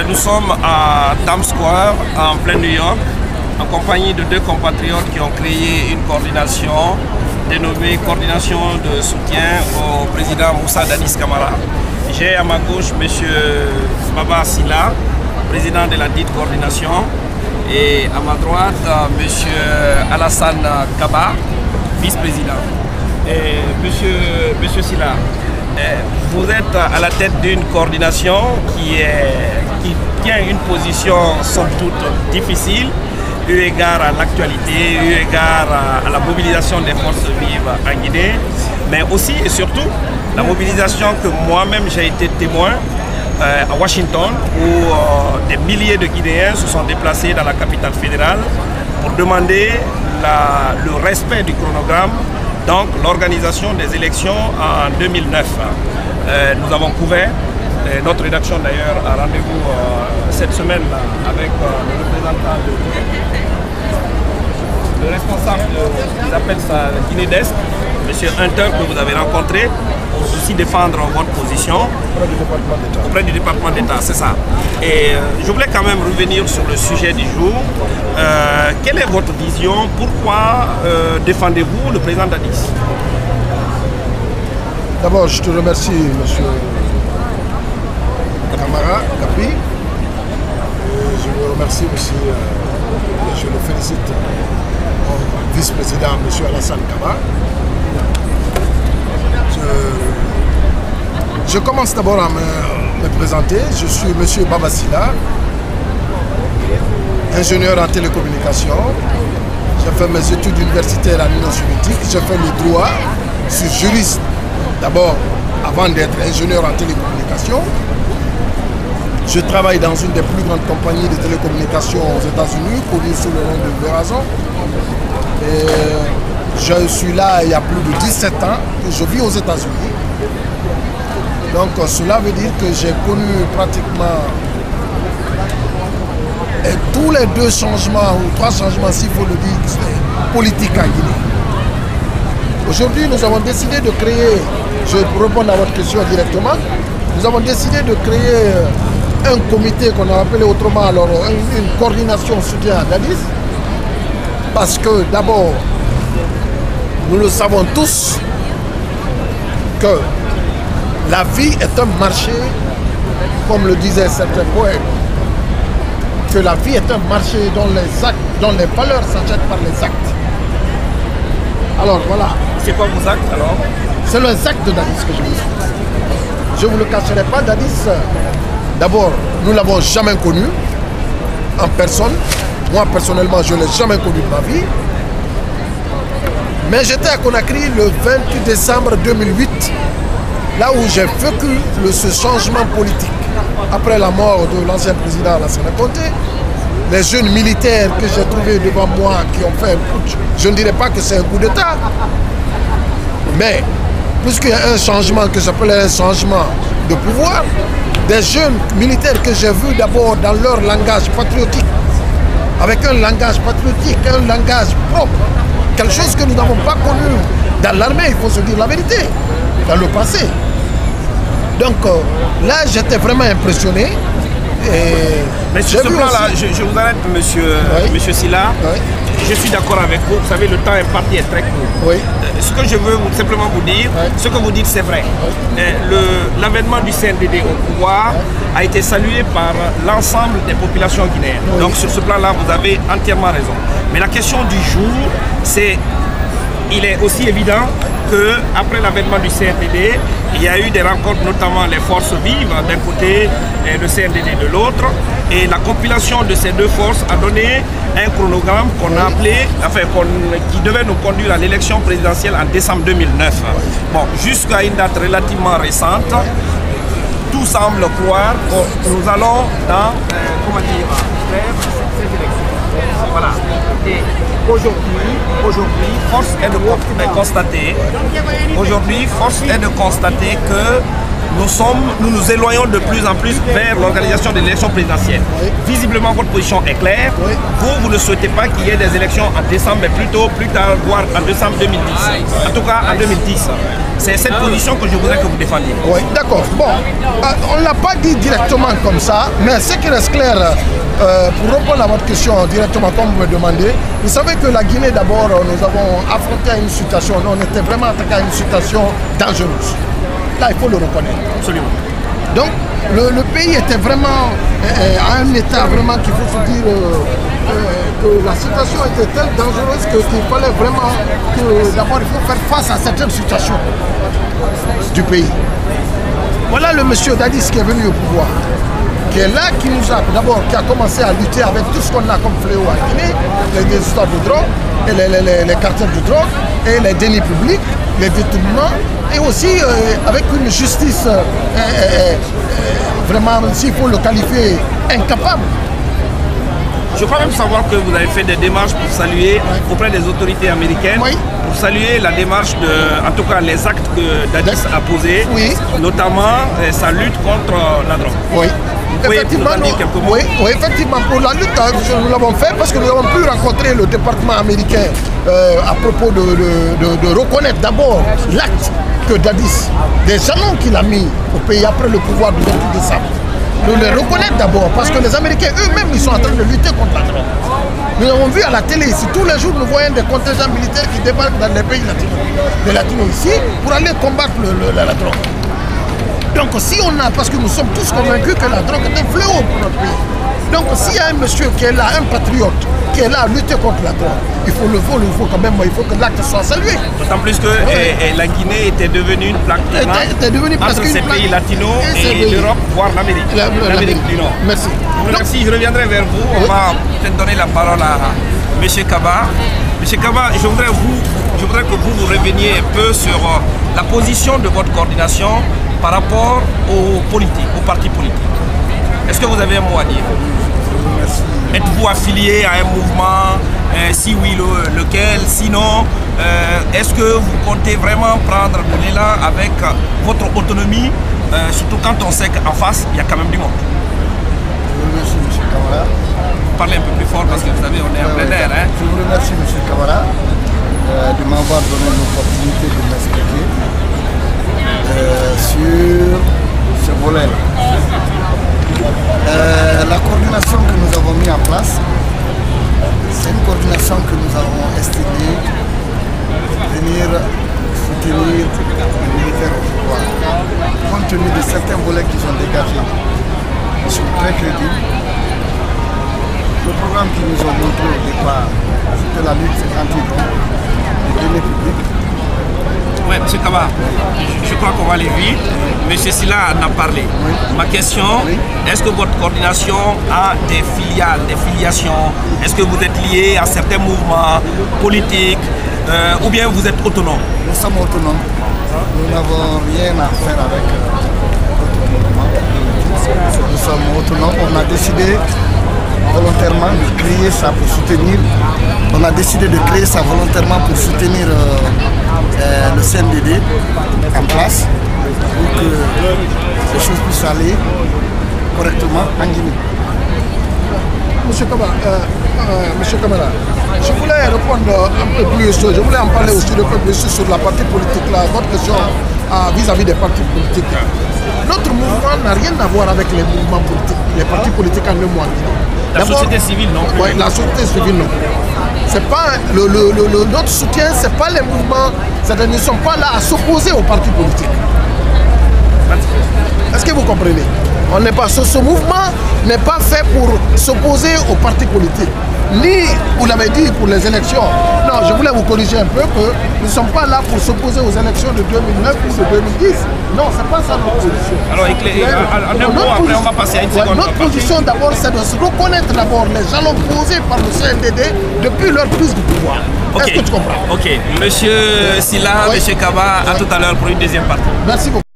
Nous sommes à Times Square, en plein New York, en compagnie de deux compatriotes qui ont créé une coordination dénommée Coordination de soutien au président Moussa Dadis Camara. J'ai à ma gauche M. Baba Sila, président de la dite coordination, et à ma droite M. Alassane Kaba, vice-président. Et Monsieur Sila, vous êtes à la tête d'une coordination qui tient une position somme toute difficile, eu égard à l'actualité, eu égard à la mobilisation des forces vives en Guinée, mais aussi et surtout la mobilisation que moi-même j'ai été témoin à Washington, où des milliers de Guinéens se sont déplacés dans la capitale fédérale pour demander le respect du chronogramme, donc l'organisation des élections en 2009. Nous avons couvert, notre rédaction d'ailleurs a rendez-vous cette semaine avec le représentant le responsable ils appellent ça Guinée d'Est, M. Hunter, que vous avez rencontré, pour aussi défendre votre position auprès du département d'État, c'est ça. Et je voulais quand même revenir sur le sujet du jour. Quelle est votre vision? Pourquoi défendez-vous le président Dadis? D'abord, je te remercie, M. Camara, Kapi. Je vous remercie aussi, je le félicite, mon vice-président, M. Alassane Kaba. Je commence d'abord à me présenter. Je suis M. Baba Sila, ingénieur en télécommunications. J'ai fait mes études universitaires en Union soviétique. J'ai fait le droit. Je suis juriste d'abord avant d'être ingénieur en télécommunications. Je travaille dans une des plus grandes compagnies de télécommunications aux États-Unis, connue sous le nom de Verizon. Et je suis là il y a plus de 17 ans que je vis aux États-Unis. Donc cela veut dire que j'ai connu pratiquement tous les deux changements, ou trois changements s'il faut le dire, politiques en Guinée. Aujourd'hui, nous avons décidé de créer, je vais répondre à votre question directement, nous avons décidé de créer un comité qu'on a appelé autrement alors une coordination soutien à Dadis, parce que d'abord, nous le savons tous que la vie est un marché, comme le disaient certains poètes, que la vie est un marché dont les valeurs s'achètent par les actes. Alors voilà. C'est quoi vos actes alors? C'est les actes de Dadis que je vous dis. Je ne vous le cacherai pas, Dadis, d'abord, nous ne l'avons jamais connu en personne. Moi, personnellement, je ne l'ai jamais connu de ma vie. Mais j'étais à Conakry le 28 décembre 2008, là où j'ai vécu ce changement politique. Après la mort de l'ancien président Alassane Conté, les jeunes militaires que j'ai trouvés devant moi qui ont fait un putsch, je ne dirais pas que c'est un coup d'État, mais puisqu'il y a un changement que j'appelle un changement de pouvoir, des jeunes militaires que j'ai vus d'abord dans leur langage patriotique, avec un langage patriotique, un langage propre, quelque chose que nous n'avons pas connu dans l'armée, il faut se dire la vérité, dans le passé. Donc là, j'étais vraiment impressionné. Mais sur ce plan-là, je vous arrête, monsieur Sila. Oui. Je suis d'accord avec vous. Vous savez, le temps imparti est très court. Oui. Ce que je veux simplement vous dire, ce que vous dites, c'est vrai. L'avènement du CNDD au pouvoir a été salué par l'ensemble des populations guinéennes. Oui. Donc sur ce plan-là, vous avez entièrement raison. Mais la question du jour, c'est, il est aussi évident qu'après l'avènement du CNDD, il y a eu des rencontres, notamment les forces vives d'un côté et le CNDD de l'autre. Et la compilation de ces deux forces a donné un chronogramme qu'on a appelé, enfin, qui devait nous conduire à l'élection présidentielle en décembre 2009. Bon, jusqu'à une date relativement récente, tout semble croire que nous allons dans, comment dire, faire ces élections. Voilà. Et aujourd'hui, force est de constater que nous nous éloignons de plus en plus vers l'organisation de l'élection présidentielle. Oui. Visiblement, votre position est claire. Oui. Vous ne souhaitez pas qu'il y ait des élections en décembre, mais plutôt plus tard, voire en décembre 2010. En tout cas, en 2010. C'est cette position que je voudrais que vous défendiez. Oui, d'accord. Bon, on ne l'a pas dit directement comme ça, mais ce qui reste clair, pour répondre à votre question directement comme vous me demandez, vous savez que la Guinée, d'abord, nous avons affronté une situation, on était vraiment attaqué à une situation dangereuse. Là, il faut le reconnaître. Absolument. Donc, le pays était vraiment à un état vraiment qu'il faut se dire que la situation était telle dangereuse qu'il fallait vraiment que d'abord il faut faire face à certaines situations du pays. Voilà le monsieur Dadis qui est venu au pouvoir, qui est là, qui nous a d'abord qui a commencé à lutter avec tout ce qu'on a comme fléau à Guinée, les histoires de drogue, et les cartels de drogue, et les dénis publics, les détournements, et aussi avec une justice vraiment, s'il faut le qualifier, incapable. Je crois même savoir que vous avez fait des démarches pour saluer auprès des autorités américaines, oui, pour saluer la démarche en tout cas les actes que Dadis a posés, oui, notamment sa lutte contre la drogue. Oui. Vous pouvez nous en dire quelques mots? Oui, effectivement, pour la lutte, nous l'avons fait parce que nous avons pu rencontrer le département américain à propos de reconnaître d'abord l'acte que Dadis, des jalons qu'il a mis au pays après le pouvoir du 28 décembre. Nous les reconnaître d'abord parce que les Américains eux-mêmes ils sont en train de lutter contre la drogue. Nous avons vu à la télé ici, tous les jours nous voyons des contingents militaires qui débarquent dans les pays latinos, les latinos ici, pour aller combattre la drogue. Donc si on a, parce que nous sommes tous convaincus que la drogue est un fléau pour notre pays. Donc s'il y a un monsieur qui est là, un patriote, qui est là à lutter contre la drogue, il faut quand même, il faut que l'acte soit salué. D'autant plus que la Guinée était devenue une plaque entre ces pays latinos et l'Europe, voire l'Amérique du Nord. Merci. Merci, je reviendrai vers vous. On va peut-être donner la parole à M. Kaba. M. Kaba, je voudrais que vous reveniez un peu sur la position de votre coordination par rapport aux politiques, aux partis politiques. Est-ce que vous avez un mot à dire? Êtes-vous affilié à un mouvement? Si oui, lequel? Sinon, est-ce que vous comptez vraiment prendre de l'élan avec votre autonomie, surtout quand on sait qu'en face, il y a quand même du monde? Je vous remercie, M. Camara. Parlez un peu plus fort parce que vous savez, on est en plein air. Hein? Je vous remercie, M. Camara, de m'avoir donné l'opportunité de m'expliquer sur ce volet. La coordination que nous avons mise en place, c'est une coordination que nous avons estimée venir soutenir les militaires au pouvoir. Compte tenu de certains volets qui sont dégagés, ils sont très crédibles. Le programme qu'ils nous ont montré au départ, c'était la lutte anti-drogue, les délais publics. Oui, M. Kaba, je crois qu'on va aller vite. M. Silla en a parlé. Oui. Ma question, oui, est-ce que votre coordination a des filiales, des filiations? Est-ce que vous êtes lié à certains mouvements politiques ou bien vous êtes autonome? Nous sommes autonomes. Nous n'avons rien à faire avec notre mouvement. Nous sommes autonomes. On a décidé volontairement de créer ça pour soutenir. On a décidé de créer ça volontairement pour soutenir le CNDD en place pour que les choses puissent aller correctement en Guinée. Monsieur Camara, je voulais répondre un peu plus, je voulais en parler aussi un peu plus sur la partie politique, là, votre question vis-à-vis des partis politiques. Notre mouvement n'a rien à voir avec les mouvements politiques, les partis politiques en eux-mêmes. La société civile non plus. Oui, la société civile non. C'est pas notre soutien, c'est pas les mouvements, c'est-à-dire nous ne sommes pas là à s'opposer aux partis politiques. Est-ce que vous comprenez? On n'est pas, ce mouvement n'est pas fait pour s'opposer aux partis politiques. Ni, vous l'avez dit, pour les élections. Non, je voulais vous corriger un peu que nous ne sommes pas là pour s'opposer aux élections de 2009 ou de 2010. Non, ce n'est pas ça notre position. Alors, en un mot, après on va passer à une seconde. Notre position d'abord, c'est de se reconnaître d'abord les jalons posés par le CNDD depuis leur prise du pouvoir. Okay. Est-ce que tu comprends? Ok. Monsieur Silla, oui. Monsieur Kaba, à tout à l'heure pour une deuxième partie. Merci beaucoup.